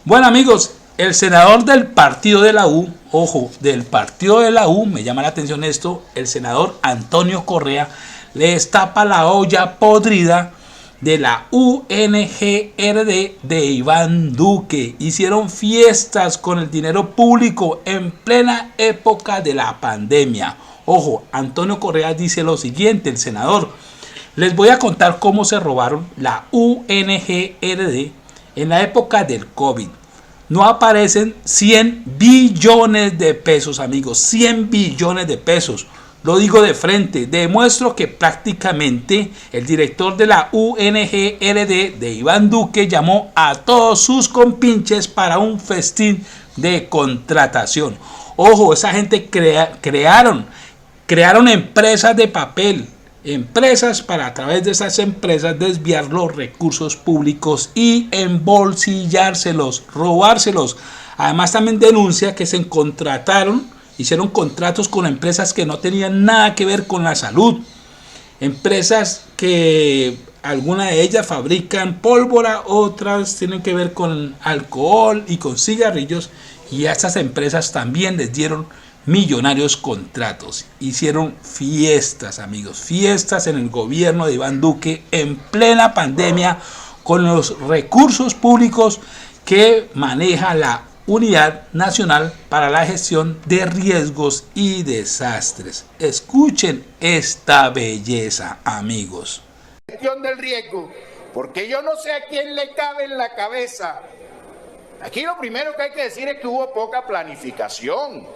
Bueno amigos, el senador del partido de la U, ojo, del partido de la U, me llama la atención esto, el senador Antonio Correa le destapa la olla podrida de la UNGRD de Iván Duque. Hicieron fiestas con el dinero público en plena época de la pandemia. Ojo, Antonio Correa dice lo siguiente, el senador: les voy a contar cómo se robaron la UNGRD en la época del COVID. No aparecen 100 billones de pesos, amigos, 100 billones de pesos. Lo digo de frente, demuestro que prácticamente el director de la UNGRD de Iván Duque llamó a todos sus compinches para un festín de contratación. Ojo, esa gente crearon empresas de papel, empresas para a través de esas empresas desviar los recursos públicos y embolsillárselos, robárselos. Además también denuncia que se hicieron contratos con empresas que no tenían nada que ver con la salud, empresas que algunas de ellas fabrican pólvora, otras tienen que ver con alcohol y con cigarrillos, y a estas empresas también les dieron millonarios contratos. Hicieron fiestas, amigos, fiestas en el gobierno de Iván Duque en plena pandemia con los recursos públicos que maneja la Unidad Nacional para la Gestión de Riesgos y Desastres. Escuchen esta belleza, amigos. Gestión del riesgo, porque yo no sé a quién le cabe en la cabeza. Aquí lo primero que hay que decir es que hubo poca planificación.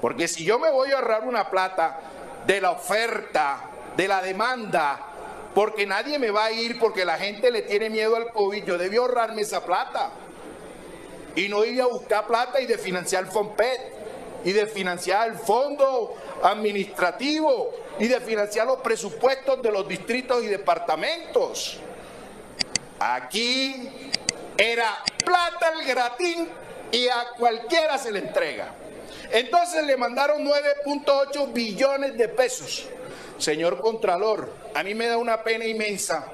Porque si yo me voy a ahorrar una plata de la oferta, de la demanda, porque nadie me va a ir porque la gente le tiene miedo al COVID, yo debí ahorrarme esa plata. Y no ir a buscar plata y de financiar el FOMPET, y de financiar el fondo administrativo, y de financiar los presupuestos de los distritos y departamentos. Aquí era plata al gratín y a cualquiera se le entrega. Entonces le mandaron 9.8 billones de pesos. Señor Contralor, a mí me da una pena inmensa.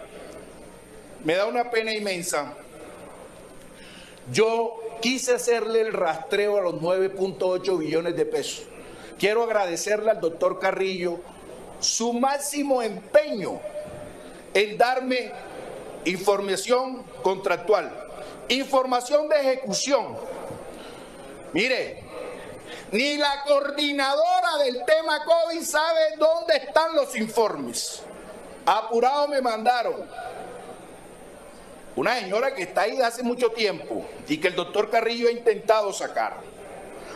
Yo quise hacerle el rastreo a los 9.8 billones de pesos. Quiero agradecerle al doctor Carrillo su máximo empeño en darme información contractual, información de ejecución. Mire, ni la coordinadora del tema COVID sabe dónde están los informes. Apurado me mandaron. Una señora que está ahí hace mucho tiempo y que el doctor Carrillo ha intentado sacar.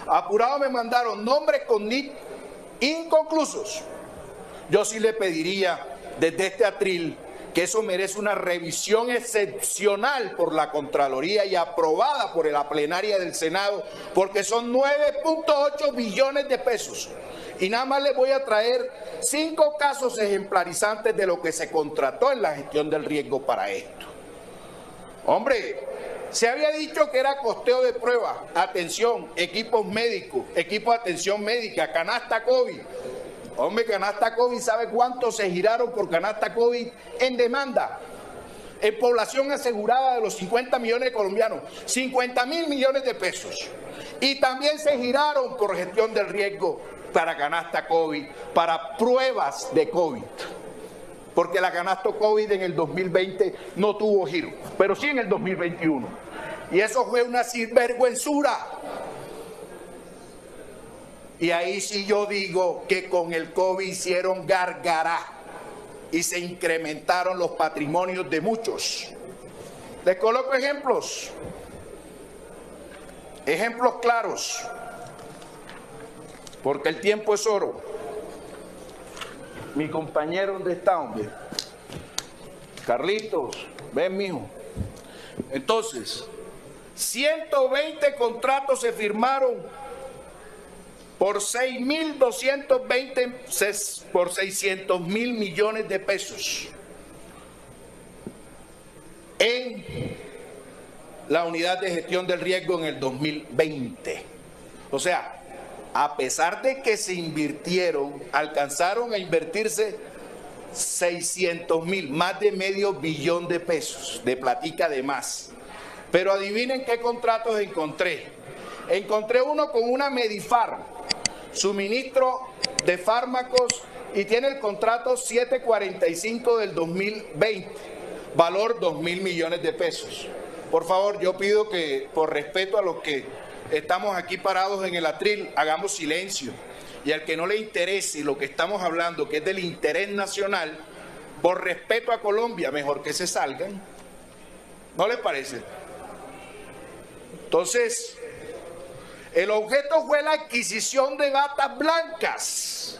Apurado me mandaron nombres con NIT inconclusos. Yo sí le pediría desde este atril que eso merece una revisión excepcional por la Contraloría y aprobada por la plenaria del Senado, porque son 9.8 billones de pesos. Y nada más les voy a traer 5 casos ejemplarizantes de lo que se contrató en la gestión del riesgo para esto. Hombre, se había dicho que era costeo de pruebas, atención, equipos médicos, equipos de atención médica, canasta COVID. Hombre, canasta COVID, ¿sabe cuánto se giraron por canasta COVID en demanda? En población asegurada de los 50 millones de colombianos, 50.000 millones de pesos. Y también se giraron por gestión del riesgo para canasta COVID, para pruebas de COVID. Porque la canasta COVID en el 2020 no tuvo giro, pero sí en el 2021. Y eso fue una sinvergüenzura. Y ahí sí yo digo que con el COVID hicieron gárgara y se incrementaron los patrimonios de muchos. Les coloco ejemplos claros, porque el tiempo es oro. Mi compañero, ¿dónde está, hombre? Carlitos, ven, mijo. Entonces, 120 contratos se firmaron por 6.220, por 600.000 millones de pesos en la unidad de gestión del riesgo en el 2020. O sea, a pesar de que se invirtieron, alcanzaron a invertirse 600.000, más de medio billón de pesos, de platica de más. Pero adivinen qué contratos encontré. Encontré uno con una Medifarm, suministro de fármacos, y tiene el contrato 745 del 2020, valor 2.000 millones de pesos. Por favor, yo pido que, por respeto a los que estamos aquí parados en el atril, hagamos silencio. Y al que no le interese lo que estamos hablando, que es del interés nacional, por respeto a Colombia, mejor que se salgan. ¿No les parece? Entonces, el objeto fue la adquisición de batas blancas.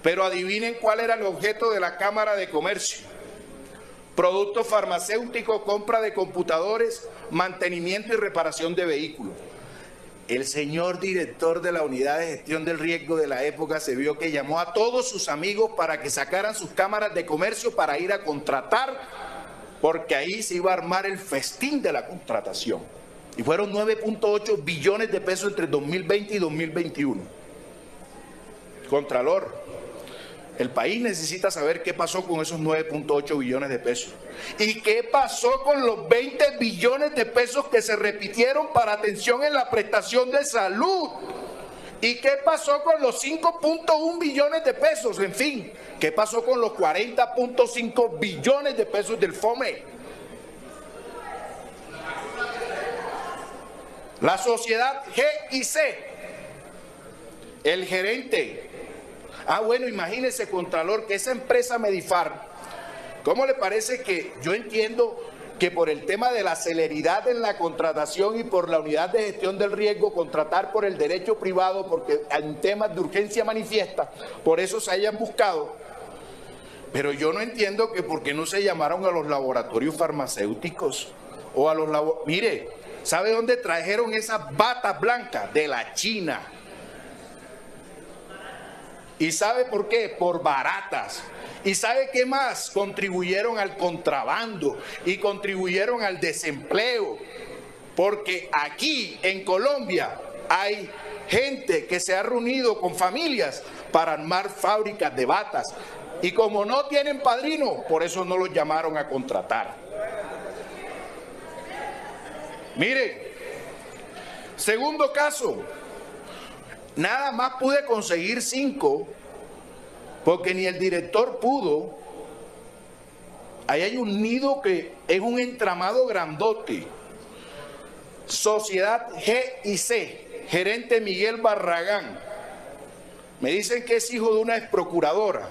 Pero adivinen cuál era el objeto de la Cámara de Comercio. Productos farmacéuticos, compra de computadores, mantenimiento y reparación de vehículos. El señor director de la Unidad de Gestión del Riesgo de la época se vio que llamó a todos sus amigos para que sacaran sus cámaras de comercio para ir a contratar, porque ahí se iba a armar el festín de la contratación. Y fueron 9.8 billones de pesos entre 2020 y 2021. Contralor, el país necesita saber qué pasó con esos 9.8 billones de pesos. ¿Y qué pasó con los 20 billones de pesos que se repitieron para atención en la prestación de salud? ¿Y qué pasó con los 5.1 billones de pesos? En fin, ¿qué pasó con los 40.5 billones de pesos del FOME? La sociedad GIC, el gerente. Bueno, imagínese, Contralor, que esa empresa Medifarm, ¿cómo le parece que yo entiendo que por el tema de la celeridad en la contratación y por la unidad de gestión del riesgo, contratar por el derecho privado, porque en temas de urgencia manifiesta, por eso se hayan buscado? Pero yo no entiendo que por qué no se llamaron a los laboratorios farmacéuticos o a los Mire, ¿sabe dónde trajeron esas batas blancas? De la China. ¿Y sabe por qué? Por baratas. ¿Y sabe qué más? Contribuyeron al contrabando y contribuyeron al desempleo. Porque aquí en Colombia hay gente que se ha reunido con familias para armar fábricas de batas. Y como no tienen padrino, por eso no los llamaron a contratar. Mire, segundo caso. Nada más pude conseguir 5, porque ni el director pudo. Ahí hay un nido que es un entramado grandote. Sociedad GIC, gerente Miguel Barragán. Me dicen que es hijo de una exprocuradora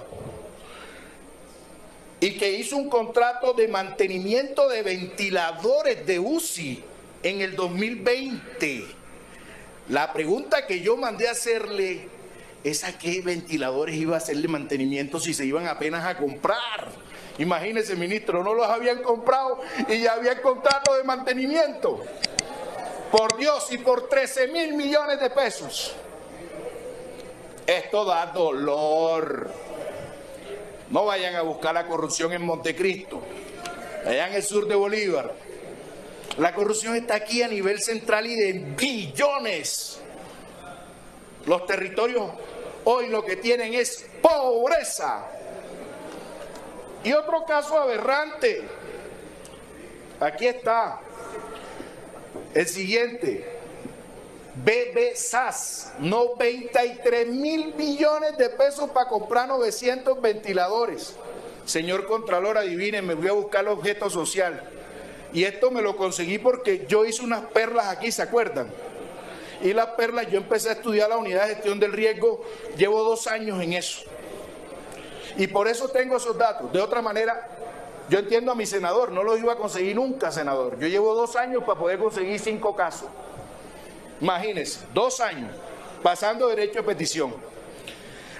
y que hizo un contrato de mantenimiento de ventiladores de UCI en el 2020. La pregunta que yo mandé a hacerle es a qué ventiladores iba a hacerle mantenimiento si se iban apenas a comprar. Imagínese, ministro, no los habían comprado y ya había contrato de mantenimiento. Por Dios, y por 13.000 millones de pesos. Esto da dolor. No vayan a buscar la corrupción en Montecristo, allá en el sur de Bolívar. La corrupción está aquí a nivel central y de billones. Los territorios hoy lo que tienen es pobreza. Y otro caso aberrante. Aquí está. El siguiente. BBSAS, 93.000 millones de pesos para comprar 900 ventiladores. Señor Contralor, adivinen, me voy a buscar el objeto social. Y esto me lo conseguí porque yo hice unas perlas aquí, ¿se acuerdan? Y las perlas, yo empecé a estudiar la unidad de gestión del riesgo, llevo 2 años en eso. Y por eso tengo esos datos. De otra manera, yo entiendo a mi senador, no los iba a conseguir nunca, senador. Yo llevo 2 años para poder conseguir 5 casos. Imagínense, 2 años, pasando derecho a petición.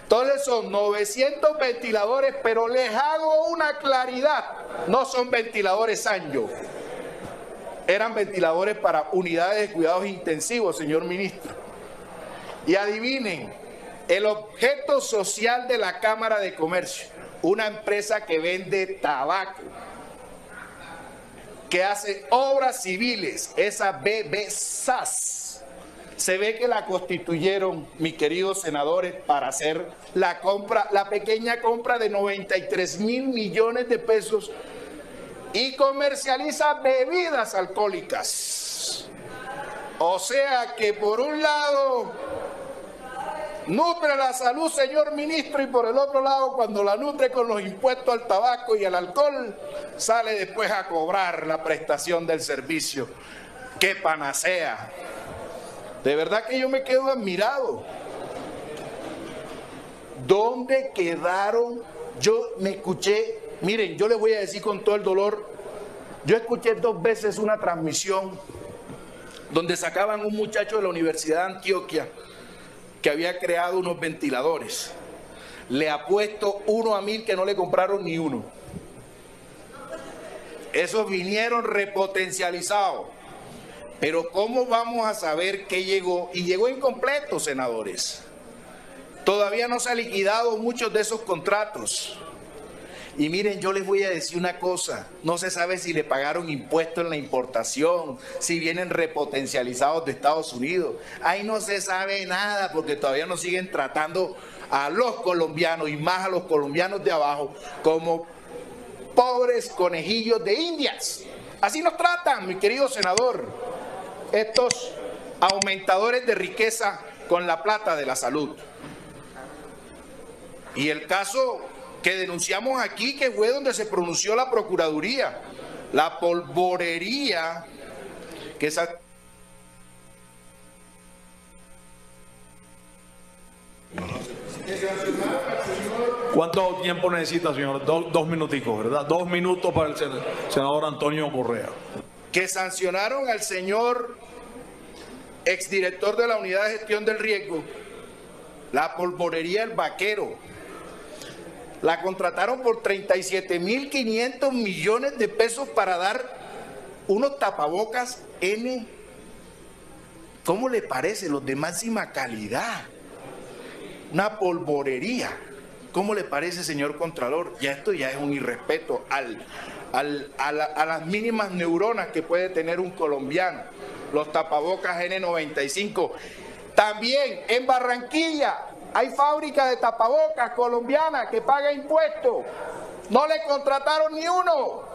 Entonces son 900 ventiladores, pero les hago una claridad, no son ventiladores Sanyo. Eran ventiladores para unidades de cuidados intensivos, señor ministro. Y adivinen, el objeto social de la Cámara de Comercio, una empresa que vende tabaco, que hace obras civiles, esa BBSAS, se ve que la constituyeron, mis queridos senadores, para hacer la compra, la pequeña compra de 93.000 millones de pesos y comercializa bebidas alcohólicas. O sea que por un lado nutre la salud, señor ministro, y por el otro lado, cuando la nutre con los impuestos al tabaco y al alcohol, sale después a cobrar la prestación del servicio. ¡Qué panacea! De verdad que yo me quedo admirado. ¿Dónde quedaron? Yo me escuché, miren, yo les voy a decir con todo el dolor, yo escuché 2 veces una transmisión donde sacaban un muchacho de la Universidad de Antioquia que había creado unos ventiladores. Le apuesto 1 a 1000 que no le compraron ni uno. Esos vinieron repotencializados. Pero ¿cómo vamos a saber qué llegó? Y llegó incompleto, senadores. Todavía no se han liquidado muchos de esos contratos. Y miren, yo les voy a decir una cosa, no se sabe si le pagaron impuestos en la importación, si vienen repotencializados de Estados Unidos. Ahí no se sabe nada porque todavía nos siguen tratando a los colombianos y más a los colombianos de abajo como pobres conejillos de indias. Así nos tratan, mi querido senador, estos aumentadores de riqueza con la plata de la salud. Y el caso que denunciamos aquí, que fue donde se pronunció la Procuraduría, la polvorería que esa... ¿Cuánto tiempo necesita, señor? 2 minuticos, ¿verdad? 2 minutos para el senador Antonio Correa. Que sancionaron al señor exdirector de la Unidad de Gestión del Riesgo, la polvorería El Vaquero. La contrataron por 37.500 millones de pesos para dar unos tapabocas N, ¿cómo le parece? Los de máxima calidad. Una polvorería. ¿Cómo le parece, señor Contralor? Ya esto ya es un irrespeto a las mínimas neuronas que puede tener un colombiano. Los tapabocas N95. También en Barranquilla hay fábrica de tapabocas colombiana que paga impuestos. No le contrataron ni uno.